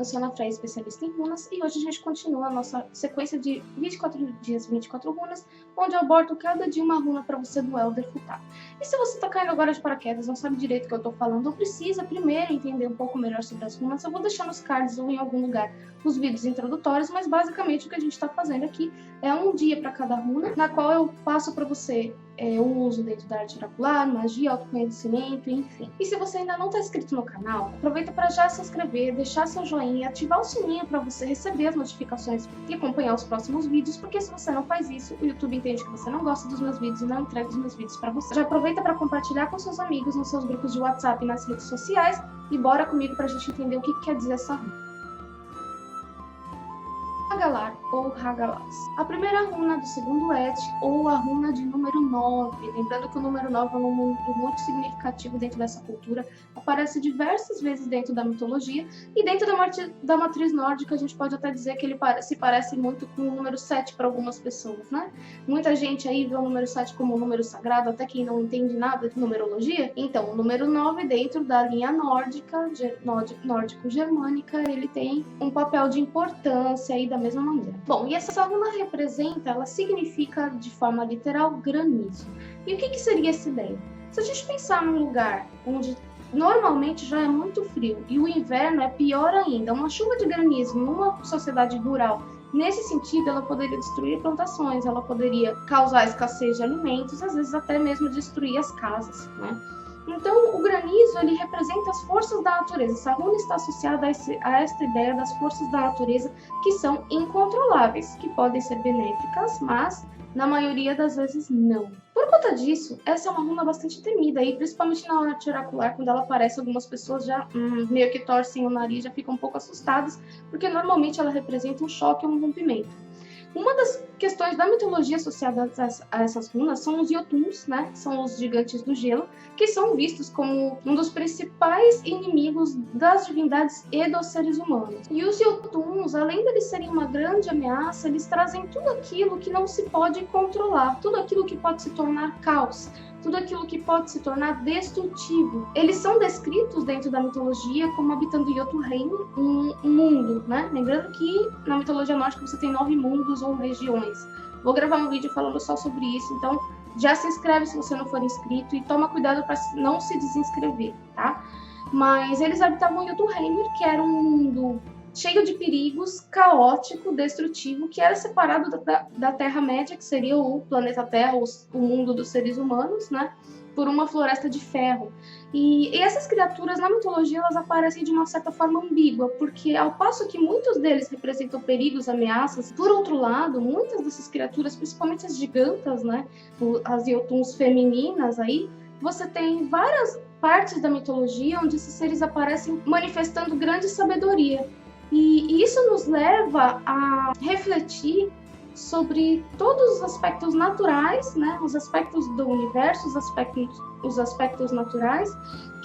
Eu sou a Ana Freia, especialista em runas, e hoje a gente continua a nossa sequência de 24 dias, 24 runas, onde eu abordo cada dia uma runa para você do Elder Futaba. E se você está caindo agora de paraquedas, não sabe direito o que eu estou falando, ou precisa primeiro entender um pouco melhor sobre as runas, eu vou deixar nos cards ou em algum lugar os vídeos introdutórios, mas basicamente o que a gente está fazendo aqui é um dia para cada runa, na qual eu passo para você o uso dentro da arte oracular, magia, autoconhecimento, enfim. E se você ainda não está inscrito no canal, aproveita para já se inscrever, deixar seu joinha, ativar o sininho para você receber as notificações e acompanhar os próximos vídeos, porque se você não faz isso, o YouTube entende que você não gosta dos meus vídeos e não entrega os meus vídeos para você. Já aproveita para compartilhar com seus amigos nos seus grupos de WhatsApp e nas redes sociais e bora comigo para a gente entender o que quer dizer essa runa. Hagalar ou Hagalas. A primeira runa do segundo Et, ou a runa de número 9. Lembrando que o número 9 é um número muito significativo dentro dessa cultura, aparece diversas vezes dentro da mitologia, e dentro da matriz nórdica a gente pode até dizer que ele se parece muito com o número 7 para algumas pessoas, né? Muita gente aí vê o número 7 como um número sagrado, até quem não entende nada de numerologia. Então, o número 9 dentro da linha nórdica, nórdico-germânica, ele tem um papel de importância aí da mesma maneira. Bom, e essa runa representa, ela significa de forma literal granizo. E o que seria essa ideia? Se a gente pensar num lugar onde normalmente já é muito frio e o inverno é pior ainda, uma chuva de granizo numa sociedade rural, nesse sentido, ela poderia destruir plantações, ela poderia causar escassez de alimentos, às vezes até mesmo destruir as casas, né? Então, o granizo, ele representa as forças da natureza. Essa runa está associada a esta ideia das forças da natureza que são incontroláveis, que podem ser benéficas, mas na maioria das vezes não. Por conta disso, essa é uma runa bastante temida, e principalmente na arte oracular, quando ela aparece, algumas pessoas já meio que torcem o nariz, já ficam um pouco assustadas, porque normalmente ela representa um choque ou um rompimento. Uma das questões da mitologia associada a essas runas são os Jotuns, né? São os gigantes do gelo, que são vistos como um dos principais inimigos das divindades e dos seres humanos. E os Jotuns, além de eles serem uma grande ameaça, eles trazem tudo aquilo que não se pode controlar, tudo aquilo que pode se tornar caos, tudo aquilo que pode se tornar destrutivo. Eles são descritos dentro da mitologia como habitando Jotunheim, um mundo, né? Lembrando que na mitologia nórdica você tem 9 mundos ou regiões. Vou gravar um vídeo falando só sobre isso, então já se inscreve se você não for inscrito e toma cuidado para não se desinscrever, tá? Mas eles habitavam Jotunheim, que era um mundo cheio de perigos, caótico, destrutivo, que era separado da Terra-média, que seria o planeta Terra, o mundo dos seres humanos, né? Por uma floresta de ferro. E essas criaturas, na mitologia, elas aparecem de uma certa forma ambígua, porque ao passo que muitos deles representam perigos, ameaças, por outro lado, muitas dessas criaturas, principalmente as gigantas, né? As Jotuns femininas aí, você tem várias partes da mitologia onde esses seres aparecem manifestando grande sabedoria. E isso nos leva a refletir sobre todos os aspectos naturais, né? Os aspectos do universo, os aspectos naturais,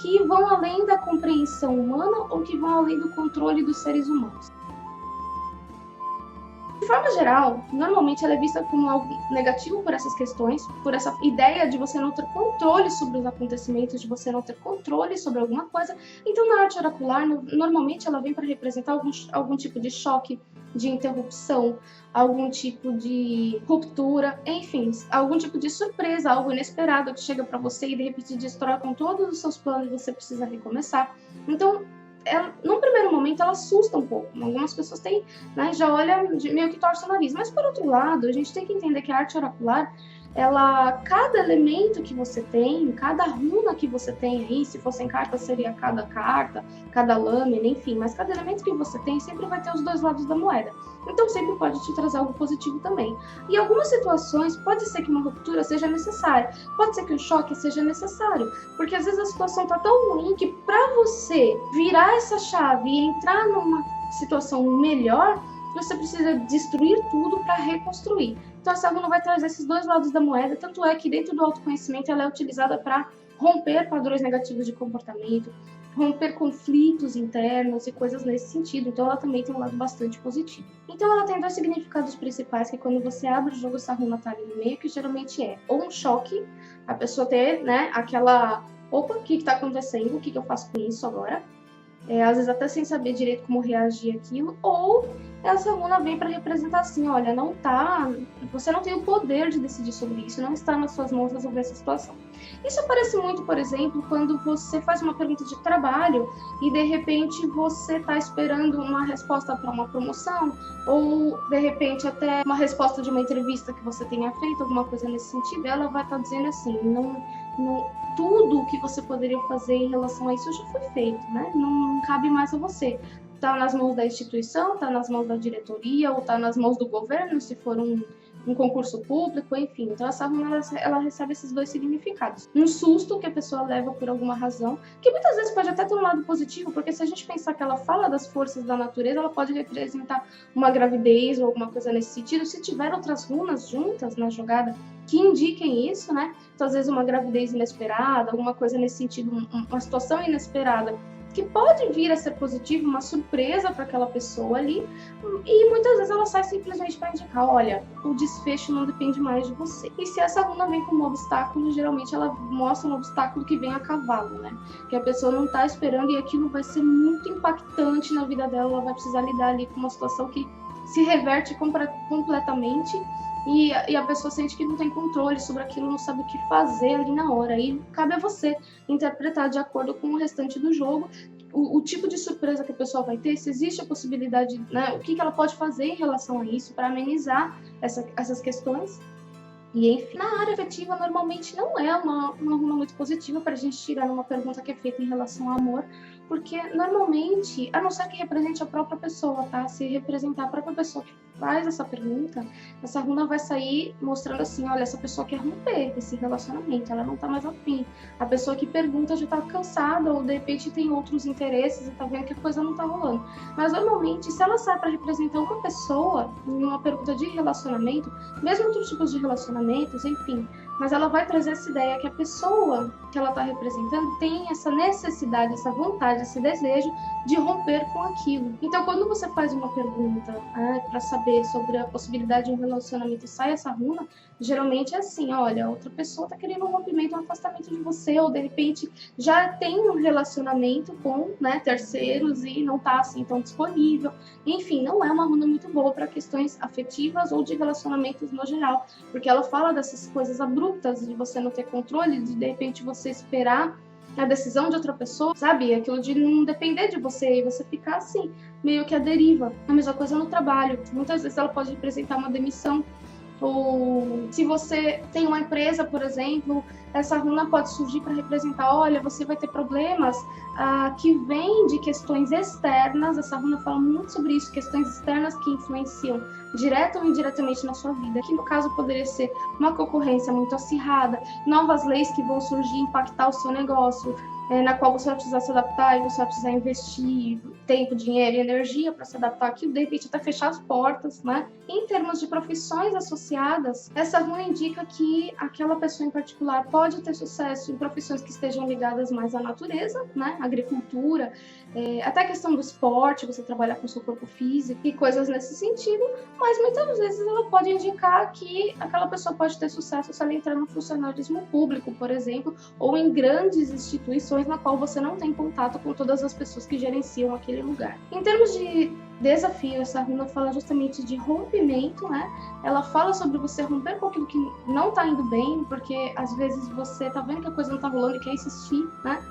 que vão além da compreensão humana ou que vão além do controle dos seres humanos. De forma geral, normalmente ela é vista como algo negativo por essas questões, por essa ideia de você não ter controle sobre os acontecimentos, de você não ter controle sobre alguma coisa. Então, na arte oracular, normalmente ela vem para representar algum tipo de choque, de interrupção, algum tipo de ruptura, enfim, algum tipo de surpresa, algo inesperado que chega para você e de repente destrói com todos os seus planos e você precisa recomeçar. Então, num primeiro momento ela assusta um pouco. Algumas pessoas têm, né, já olham meio que torce o nariz. Mas por outro lado, a gente tem que entender que a arte oracular, cada elemento que você tem, cada runa que você tem aí, se fossem cartas seria cada carta, cada lâmina, enfim, mas cada elemento que você tem sempre vai ter os dois lados da moeda. Então sempre pode te trazer algo positivo também. E em algumas situações pode ser que uma ruptura seja necessária, pode ser que um choque seja necessário, porque às vezes a situação tá tão ruim que para você virar essa chave e entrar numa situação melhor, você precisa destruir tudo para reconstruir. Então essa runa vai trazer esses dois lados da moeda, tanto é que dentro do autoconhecimento ela é utilizada para romper padrões negativos de comportamento, romper conflitos internos e coisas nesse sentido. Então ela também tem um lado bastante positivo. Então ela tem dois significados principais, que quando você abre o jogo, essa runa tá ali no meio, que geralmente é ou um choque, a pessoa ter, né, aquela, opa, o que tá acontecendo, o que eu faço com isso agora? às vezes até sem saber direito como reagir àquilo, ou essa runa vem para representar assim, olha, você não tem o poder de decidir sobre isso, não está nas suas mãos resolver essa situação. Isso aparece muito, por exemplo, quando você faz uma pergunta de trabalho e de repente você está esperando uma resposta para uma promoção, ou de repente até uma resposta de uma entrevista que você tenha feito, alguma coisa nesse sentido, ela vai estar dizendo assim, tudo o que você poderia fazer em relação a isso já foi feito, né? Não cabe mais a você. Está nas mãos da instituição, está nas mãos da diretoria, ou está nas mãos do governo, se for um concurso público, enfim. Então, essa runa, ela recebe esses dois significados. Um susto que a pessoa leva por alguma razão, que muitas vezes pode até ter um lado positivo, porque se a gente pensar que ela fala das forças da natureza, ela pode representar uma gravidez ou alguma coisa nesse sentido. Se tiver outras runas juntas na jogada que indiquem isso, né? Então, às vezes, uma gravidez inesperada, alguma coisa nesse sentido, uma situação inesperada, que pode vir a ser positivo, uma surpresa para aquela pessoa ali, e muitas vezes ela sai simplesmente para indicar, olha, o desfecho não depende mais de você. E se essa runa vem com um obstáculo, geralmente ela mostra um obstáculo que vem a cavalo, né? Que a pessoa não está esperando e aquilo vai ser muito impactante na vida dela, ela vai precisar lidar ali com uma situação que se reverte completamente, e a pessoa sente que não tem controle sobre aquilo, não sabe o que fazer ali na hora. E cabe a você interpretar de acordo com o restante do jogo o tipo de surpresa que a pessoa vai ter, se existe a possibilidade, né, o que ela pode fazer em relação a isso para amenizar essas questões. E enfim, na área afetiva, normalmente não é uma runa muito positiva para a gente tirar numa pergunta que é feita em relação ao amor, porque normalmente, a não ser que represente a própria pessoa, tá? Se representar a própria pessoa que faz essa pergunta, essa runa vai sair mostrando assim, olha, essa pessoa quer romper esse relacionamento, ela não tá mais afim. A pessoa que pergunta já tá cansada, ou de repente tem outros interesses e tá vendo que a coisa não tá rolando. Mas normalmente, se ela sai para representar uma pessoa em uma pergunta de relacionamento, mesmo outros tipos de relacionamentos, enfim, mas ela vai trazer essa ideia que a pessoa que ela está representando tem essa necessidade, essa vontade, esse desejo de romper com aquilo. Então, quando você faz uma pergunta para saber sobre a possibilidade de um relacionamento e sai essa runa, geralmente é assim, olha, outra pessoa está querendo um rompimento, um afastamento de você, ou de repente já tem um relacionamento com, né, terceiros e não está assim tão disponível. Enfim, não é uma runa muito boa para questões afetivas ou de relacionamentos no geral, porque ela fala dessas coisas abruptas de você não ter controle, de repente você esperar a decisão de outra pessoa, sabe? Aquilo de não depender de você e você ficar assim, meio que à deriva. A mesma coisa no trabalho. Muitas vezes ela pode representar uma demissão, ou se você tem uma empresa, por exemplo, essa runa pode surgir para representar, olha, você vai ter problemas que vêm de questões externas. Essa runa fala muito sobre isso, questões externas que influenciam direta ou indiretamente na sua vida, que no caso poderia ser uma concorrência muito acirrada, novas leis que vão surgir e impactar o seu negócio, na qual você vai precisar se adaptar e você vai precisar investir tempo, dinheiro e energia para se adaptar àquilo, de repente até fechar as portas, né? Em termos de profissões associadas, essa runa indica que aquela pessoa em particular pode ter sucesso em profissões que estejam ligadas mais à natureza, né? Agricultura, até a questão do esporte, você trabalhar com o seu corpo físico e coisas nesse sentido, mas muitas vezes ela pode indicar que aquela pessoa pode ter sucesso se ela entrar no funcionalismo público, por exemplo, ou em grandes instituições na qual você não tem contato com todas as pessoas que gerenciam aquele lugar. Em termos de desafio, essa runa fala justamente de rompimento, né? Ela fala sobre você romper com aquilo que não tá indo bem, porque às vezes você tá vendo que a coisa não tá rolando e quer insistir, né?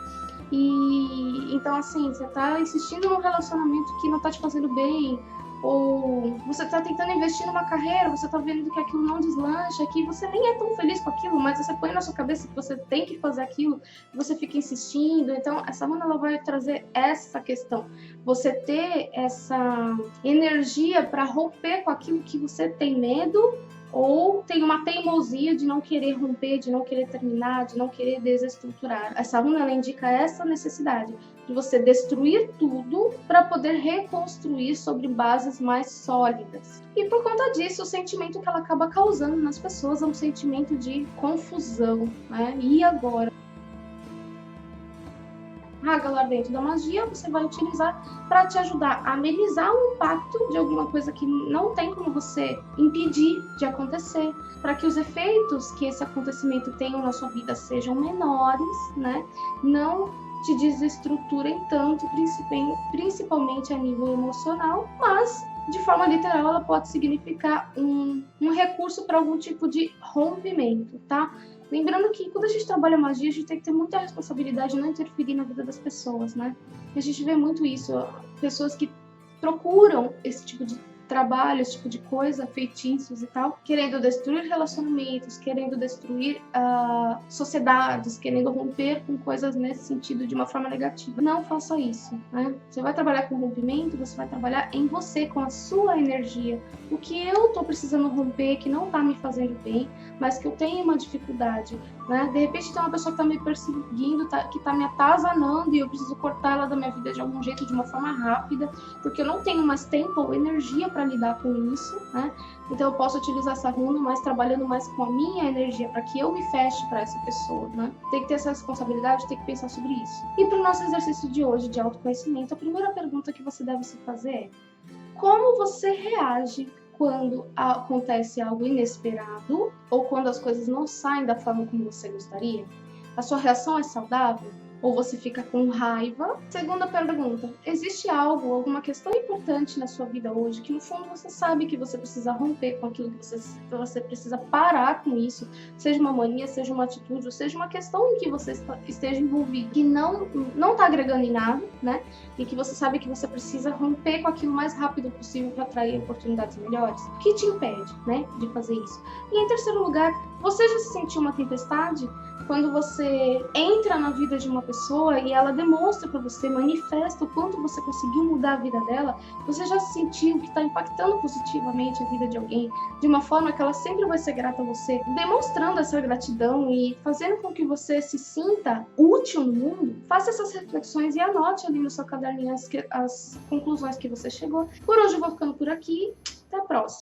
E então, assim, você tá insistindo num relacionamento que não tá te fazendo bem, ou você tá tentando investir numa carreira, você tá vendo que aquilo não deslancha, que você nem é tão feliz com aquilo, mas você põe na sua cabeça que você tem que fazer aquilo, você fica insistindo. Então, essa runa ela vai trazer essa questão, você ter essa energia para romper com aquilo que você tem medo, ou tem uma teimosia de não querer romper, de não querer terminar, de não querer desestruturar. Essa runa ela indica essa necessidade de você destruir tudo para poder reconstruir sobre bases mais sólidas. E por conta disso, o sentimento que ela acaba causando nas pessoas é um sentimento de confusão, né? E agora? Galar dentro da magia, você vai utilizar para te ajudar a amenizar o impacto de alguma coisa que não tem como você impedir de acontecer, para que os efeitos que esse acontecimento tenha na sua vida sejam menores, né? Não te desestruturem tanto, principalmente a nível emocional, mas de forma literal ela pode significar um recurso para algum tipo de rompimento, tá? Lembrando que quando a gente trabalha magia, a gente tem que ter muita responsabilidade e não interferir na vida das pessoas, né? A gente vê muito isso, pessoas que procuram esse tipo de trabalho, esse tipo de coisa, feitiços e tal, querendo destruir relacionamentos, querendo destruir sociedades, querendo romper com coisas nesse sentido de uma forma negativa. Não faça isso, né? Você vai trabalhar com rompimento, você vai trabalhar em você, com a sua energia. O que eu tô precisando romper, que não tá me fazendo bem, mas que eu tenho uma dificuldade, né? De repente tem uma pessoa que tá me perseguindo, que tá me atazanando e eu preciso cortar ela da minha vida de algum jeito, de uma forma rápida, porque eu não tenho mais tempo ou energia para lidar com isso, né? Então eu posso utilizar essa runa, mas trabalhando mais com a minha energia, para que eu me feche para essa pessoa, né? Tem que ter essa responsabilidade, tem que pensar sobre isso. E para o nosso exercício de hoje de autoconhecimento, a primeira pergunta que você deve se fazer é: como você reage quando acontece algo inesperado ou quando as coisas não saem da forma como você gostaria? A sua reação é saudável? Ou você fica com raiva? Segunda pergunta: existe algo, alguma questão importante na sua vida hoje que no fundo você sabe que você precisa romper com aquilo, que você precisa parar com isso, seja uma mania, seja uma atitude, ou seja uma questão em que você esteja envolvido, que não está agregando em nada, né? E que você sabe que você precisa romper com aquilo o mais rápido possível para atrair oportunidades melhores? O que te impede, né, de fazer isso? E em terceiro lugar, você já se sentiu uma tempestade? Quando você entra na vida de uma pessoa e ela demonstra para você, manifesta o quanto você conseguiu mudar a vida dela, você já sentiu que está impactando positivamente a vida de alguém, de uma forma que ela sempre vai ser grata a você, demonstrando essa gratidão e fazendo com que você se sinta útil no mundo? Faça essas reflexões e anote ali no seu caderninho as conclusões que você chegou. Por hoje eu vou ficando por aqui, até a próxima.